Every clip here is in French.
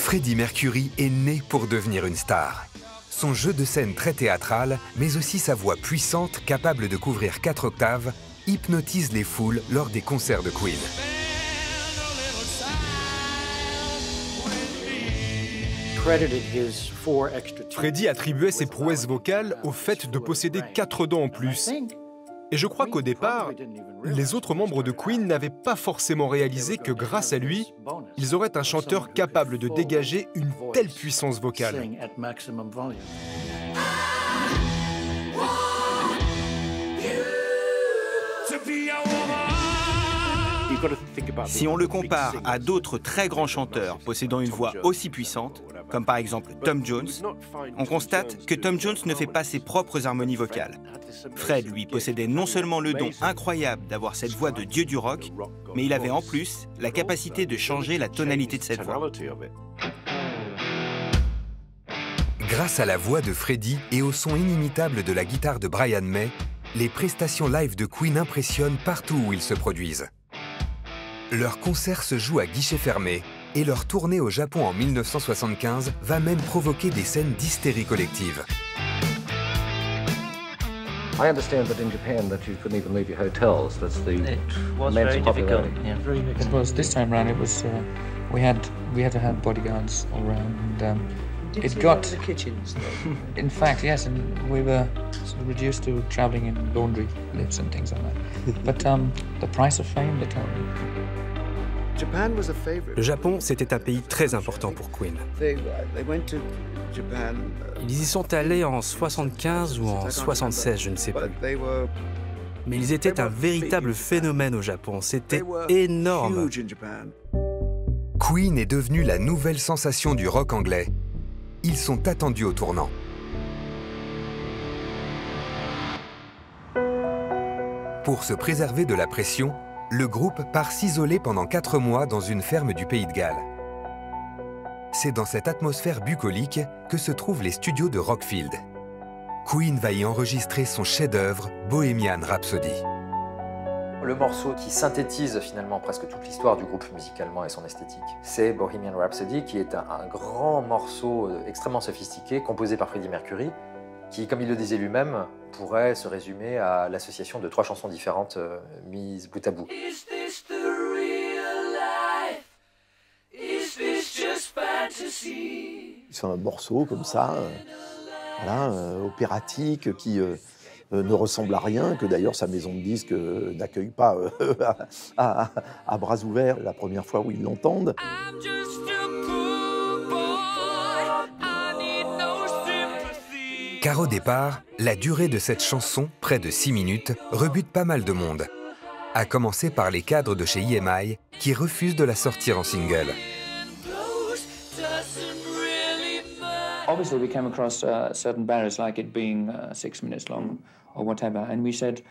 Freddie Mercury est né pour devenir une star. Son jeu de scène très théâtral, mais aussi sa voix puissante, capable de couvrir 4 octaves, hypnotise les foules lors des concerts de Queen. Freddie attribuait ses prouesses vocales au fait de posséder 4 dents en plus. Et je crois qu'au départ, les autres membres de Queen n'avaient pas forcément réalisé que grâce à lui, ils auraient un chanteur capable de dégager une telle puissance vocale. Si on le compare à d'autres très grands chanteurs possédant une voix aussi puissante, comme par exemple Tom Jones, on constate que Tom Jones ne fait pas ses propres harmonies vocales. Fred, lui, possédait non seulement le don incroyable d'avoir cette voix de dieu du rock, mais il avait en plus la capacité de changer la tonalité de cette voix. Grâce à la voix de Freddie et au son inimitable de la guitare de Brian May, les prestations live de Queen impressionnent partout où ils se produisent. Leurs concerts se jouent à guichet fermé et leur tournée au Japon en 1975 va même provoquer des scènes d'hystérie collective. I understand that in Japan that you couldn't even leave your hotels. That's the immense popularity. It was this time round. It was we had to have bodyguards all around. And, it got the kitchens. In fact, yes, and we were sort of reduced to traveling in laundry lifts and things like that. But the price of fame, they told me. Le Japon, c'était un pays très important pour Queen. Ils y sont allés en 75 ou en 76, je ne sais plus. Mais ils étaient un véritable phénomène au Japon. C'était énorme. Queen est devenue la nouvelle sensation du rock anglais. Ils sont attendus au tournant. Pour se préserver de la pression, le groupe part s'isoler pendant 4 mois dans une ferme du Pays de Galles. C'est dans cette atmosphère bucolique que se trouvent les studios de Rockfield. Queen va y enregistrer son chef-d'œuvre, Bohemian Rhapsody. Le morceau qui synthétise finalement presque toute l'histoire du groupe musicalement et son esthétique, c'est Bohemian Rhapsody, qui est un grand morceau extrêmement sophistiqué, composé par Freddie Mercury, qui, comme il le disait lui-même, pourrait se résumer à l'association de 3 chansons différentes mises bout à bout. C'est un morceau comme ça, voilà, opératique, qui ne ressemble à rien, que d'ailleurs sa maison de disques n'accueille pas à bras ouverts la première fois où ils l'entendent. Car au départ, la durée de cette chanson, près de 6 minutes, rebute pas mal de monde. À commencer par les cadres de chez EMI, qui refusent de la sortir en single. Obviously, we came across certain barriers, like it being 6 minutes long or whatever, and we said,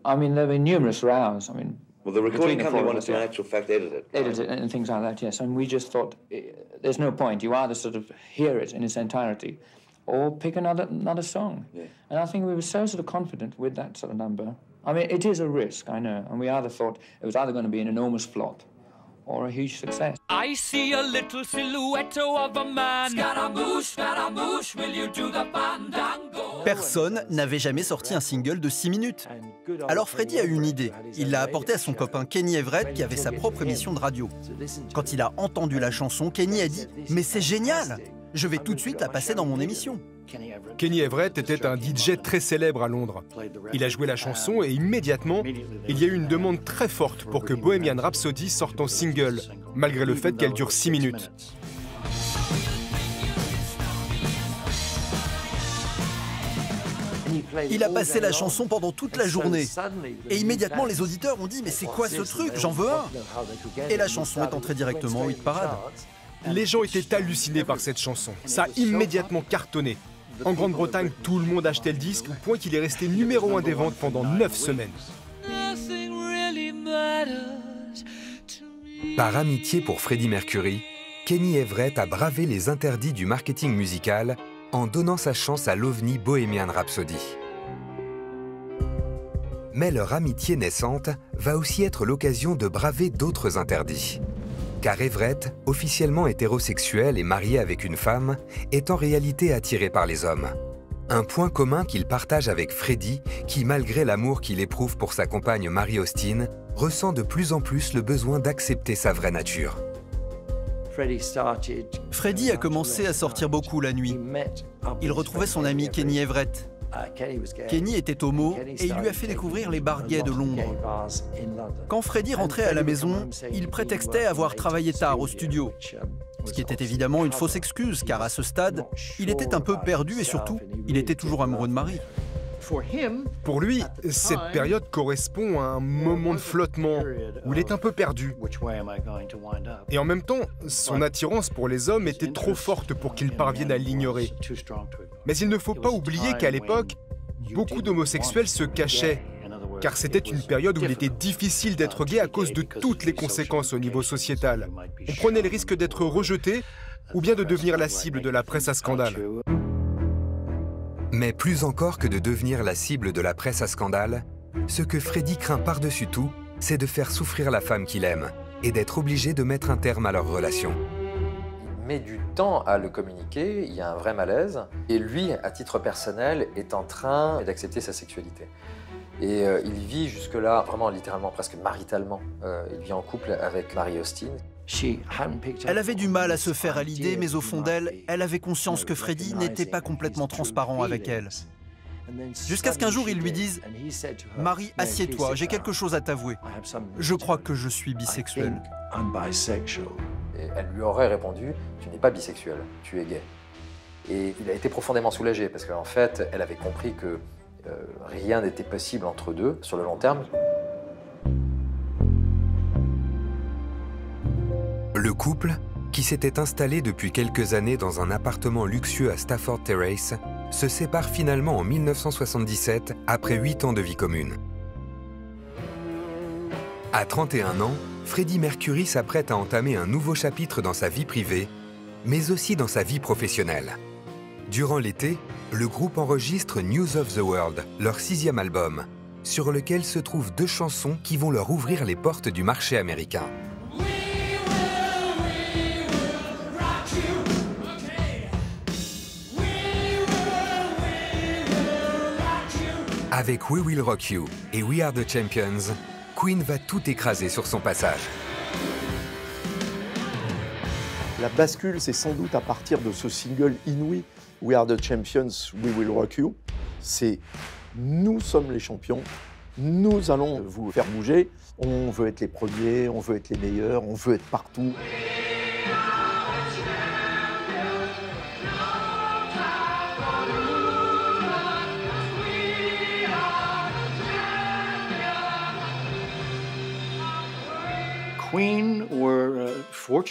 I mean, there were numerous rows. I mean, well, the recording company wanted to, in actual fact, edit it. Edit it and things like that, yes. And we just thought, there's no point. You either sort of hear it in its entirety, or pick another song. Yeah. And I think we were so sort of confident with that sort of number. I mean, it is a risk, I know, and we either thought it was either going to be an enormous flop or a huge success. I see a little silhouette of a man. Scaramouche, Scaramouche, will you do the fandango? Personne n'avait jamais sorti un single de 6 minutes. Alors Freddie a eu une idée. Il l'a apportée à son copain Kenny Everett, qui avait sa propre émission de radio. Quand il a entendu la chanson, Kenny a dit « Mais c'est génial! Je vais tout de suite la passer dans mon émission. » Kenny Everett était un DJ très célèbre à Londres. Il a joué la chanson et immédiatement, il y a eu une demande très forte pour que Bohemian Rhapsody sorte en single, malgré le fait qu'elle dure 6 minutes. Il a passé la chanson pendant toute la journée. Et immédiatement, les auditeurs ont dit « Mais c'est quoi ce truc? J'en veux un !» Et la chanson est entrée directement au hit parade. Les gens étaient hallucinés par cette chanson. Ça a immédiatement cartonné. En Grande-Bretagne, tout le monde achetait le disque, au point qu'il est resté numéro 1 des ventes pendant 9 semaines. Par amitié pour Freddie Mercury, Kenny Everett a bravé les interdits du marketing musical en donnant sa chance à l'ovni Bohemian Rhapsody. Mais leur amitié naissante va aussi être l'occasion de braver d'autres interdits. car Everett, officiellement hétérosexuel et marié avec une femme, est en réalité attiré par les hommes. Un point commun qu'il partage avec Freddie, qui, malgré l'amour qu'il éprouve pour sa compagne Mary Austin, ressent de plus en plus le besoin d'accepter sa vraie nature. Freddie a commencé à sortir beaucoup la nuit. Il retrouvait son ami Kenny Everett. Kenny était homo et il lui a fait découvrir les bars gays de Londres. Quand Freddie rentrait à la maison, il prétextait avoir travaillé tard au studio. Ce qui était évidemment une fausse excuse, car à ce stade, il était un peu perdu et surtout, il était toujours amoureux de Mary. Pour lui, cette période correspond à un moment de flottement où il est un peu perdu. Et en même temps, son attirance pour les hommes était trop forte pour qu'il parvienne à l'ignorer. Mais il ne faut pas oublier qu'à l'époque, beaucoup d'homosexuels se cachaient, car c'était une période où il était difficile d'être gay à cause de toutes les conséquences au niveau sociétal. On prenait le risque d'être rejeté ou bien de devenir la cible de la presse à scandale. Mais plus encore que de devenir la cible de la presse à scandale, ce que Freddie craint par-dessus tout, c'est de faire souffrir la femme qu'il aime et d'être obligé de mettre un terme à leur relation. Il met du temps à le communiquer, il y a un vrai malaise, et lui, à titre personnel, est en train d'accepter sa sexualité. Et il vit jusque-là, vraiment littéralement, presque maritalement. Il vit en couple avec Mary Austin. Elle avait du mal à se faire à l'idée, mais au fond d'elle, elle avait conscience que Freddie n'était pas complètement transparent avec elle. Jusqu'à ce qu'un jour, il lui dise « Mary, assieds-toi, j'ai quelque chose à t'avouer. Je crois que je suis bisexuel. » Et elle lui aurait répondu « Tu n'es pas bisexuel, tu es gay. » Et il a été profondément soulagé, parce qu'en fait, elle avait compris que rien n'était possible entre deux sur le long terme. Le couple, qui s'était installé depuis quelques années dans un appartement luxueux à Stafford Terrace, se sépare finalement en 1977 après 8 ans de vie commune. À 31 ans, Freddie Mercury s'apprête à entamer un nouveau chapitre dans sa vie privée, mais aussi dans sa vie professionnelle. Durant l'été, le groupe enregistre News of the World, leur 6e album, sur lequel se trouvent 2 chansons qui vont leur ouvrir les portes du marché américain. Avec We Will Rock You et We Are the Champions, Queen va tout écraser sur son passage. La bascule, c'est sans doute à partir de ce single inouï, We Are the Champions, We Will Rock You. C'est nous sommes les champions, nous allons vous faire bouger. On veut être les premiers, on veut être les meilleurs, on veut être partout.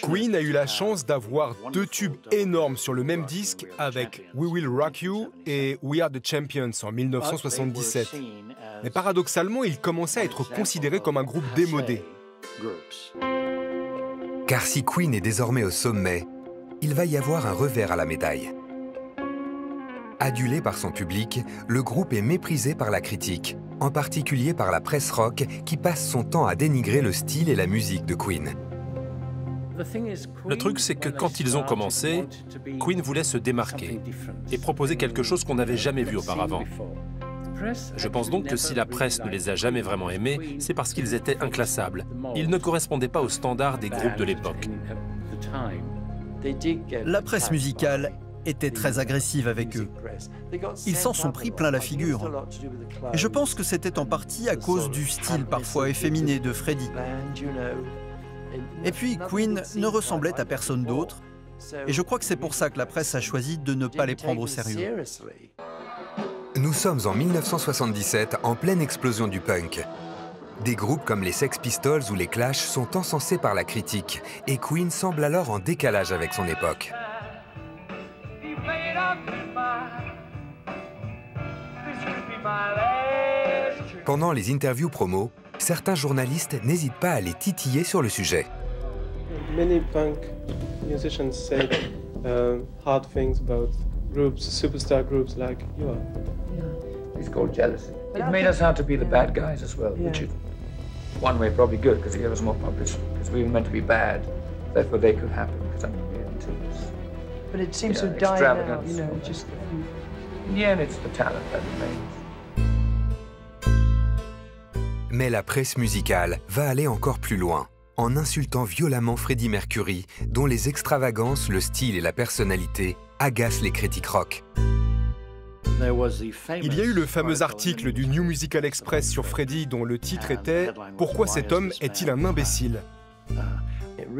Queen a eu la chance d'avoir 2 tubes énormes sur le même disque avec We Will Rock You et We Are the Champions en 1977. Mais paradoxalement, ils commençaient à être considérés comme un groupe démodé. Car si Queen est désormais au sommet, il va y avoir un revers à la médaille. Adulé par son public, le groupe est méprisé par la critique, en particulier par la presse rock qui passe son temps à dénigrer le style et la musique de Queen. Le truc, c'est que quand ils ont commencé, Queen voulait se démarquer et proposer quelque chose qu'on n'avait jamais vu auparavant. Je pense donc que si la presse ne les a jamais vraiment aimés, c'est parce qu'ils étaient inclassables. Ils ne correspondaient pas aux standards des groupes de l'époque. La presse musicale était très agressive avec eux. Ils s'en sont pris plein la figure. Et je pense que c'était en partie à cause du style parfois efféminé de Freddie. Et puis Queen ne ressemblait à personne d'autre. Et je crois que c'est pour ça que la presse a choisi de ne pas les prendre au sérieux. Nous sommes en 1977, en pleine explosion du punk. Des groupes comme les Sex Pistols ou les Clash sont encensés par la critique, et Queen semble alors en décalage avec son époque. Pendant les interviews promo, certains journalistes n'hésitent pas à les titiller sur le sujet. Many punk musicians say hard things about groups, superstar groups like you are. Yeah. It's called jealousy. It made us out to be the bad guys as well, which is one way probably good because it gave us more publicity because we were meant to be bad. therefore they could happen, because that would be too But it seems to die now, you know, just... In the end, it's the talent that remains. Mais la presse musicale va aller encore plus loin, en insultant violemment Freddie Mercury, dont les extravagances, le style et la personnalité agacent les critiques rock. Il y a eu le fameux article du New Musical Express sur Freddie dont le titre était « Pourquoi cet homme est-il un imbécile ?»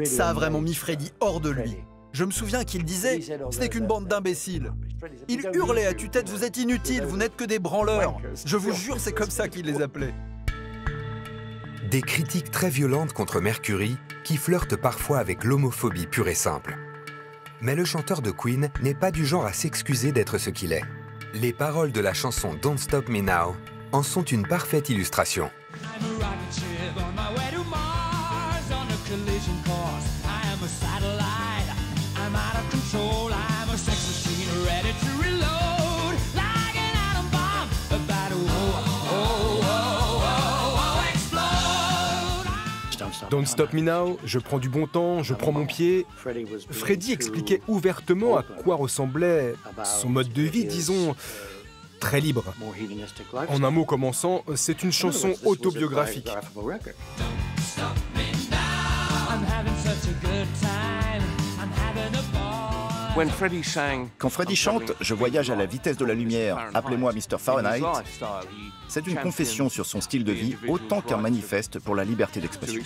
Ça a vraiment mis Freddie hors de lui. Je me souviens qu'il disait « Ce n'est qu'une bande d'imbéciles ». Il hurlait à tue-tête « Vous êtes inutiles, vous n'êtes que des branleurs ». Je vous jure, c'est comme ça qu'il les appelait. Des critiques très violentes contre Mercury qui flirtent parfois avec l'homophobie pure et simple. Mais le chanteur de Queen n'est pas du genre à s'excuser d'être ce qu'il est. Les paroles de la chanson Don't Stop Me Now en sont une parfaite illustration. Don't Stop Me Now, je prends du bon temps, je prends mon pied. Freddie expliquait ouvertement à quoi ressemblait son mode de vie, disons, très libre. En un mot commençant, c'est une chanson autobiographique. Quand Freddie chante « Je voyage à la vitesse de la lumière, appelez-moi Mr. Fahrenheit », c'est une confession sur son style de vie autant qu'un manifeste pour la liberté d'expression.